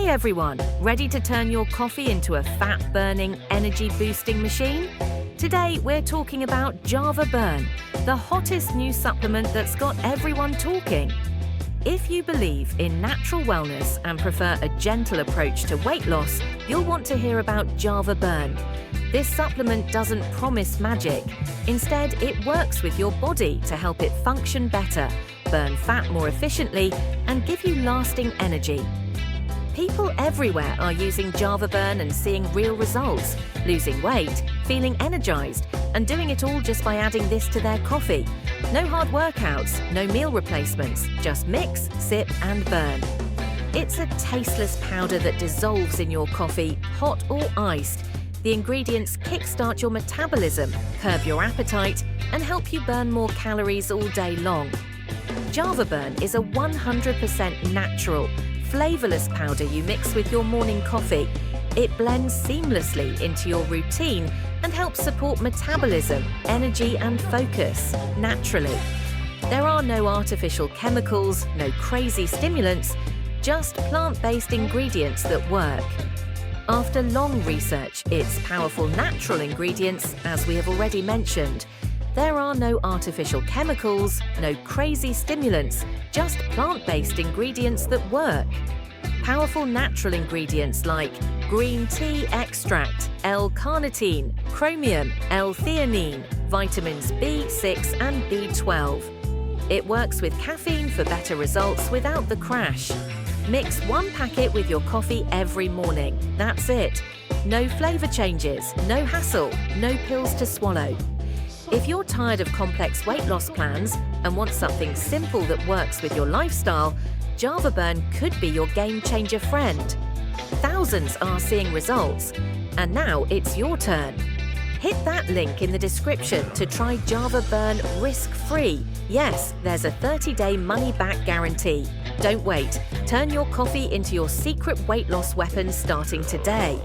Hey everyone, ready to turn your coffee into a fat-burning, energy-boosting machine? Today we're talking about Java Burn, the hottest new supplement that's got everyone talking. If you believe in natural wellness and prefer a gentle approach to weight loss, you'll want to hear about Java Burn. This supplement doesn't promise magic. Instead, it works with your body to help it function better, burn fat more efficiently, and give you lasting energy. People everywhere are using Java Burn and seeing real results, losing weight, feeling energized, and doing it all just by adding this to their coffee. No hard workouts, no meal replacements, just mix, sip, and burn. It's a tasteless powder that dissolves in your coffee, hot or iced. The ingredients kickstart your metabolism, curb your appetite, and help you burn more calories all day long. Java Burn is a 100% natural, flavorless powder you mix with your morning coffee. It blends seamlessly into your routine and helps support metabolism, energy and focus naturally. There are no artificial chemicals, no crazy stimulants, just plant-based ingredients that work. After long research, its powerful natural ingredients, as we have already mentioned. There are no artificial chemicals, no crazy stimulants, just plant-based ingredients that work. Powerful natural ingredients like green tea extract, L-Carnitine, Chromium, L-Theanine, vitamins B6 and B12. It works with caffeine for better results without the crash. Mix one packet with your coffee every morning. That's it. No flavor changes, no hassle, no pills to swallow. If you're tired of complex weight loss plans and want something simple that works with your lifestyle, Java Burn could be your game-changer friend. Thousands are seeing results, and now it's your turn. Hit that link in the description to try Java Burn risk-free. Yes, there's a 30-day money-back guarantee. Don't wait. Turn your coffee into your secret weight loss weapon starting today.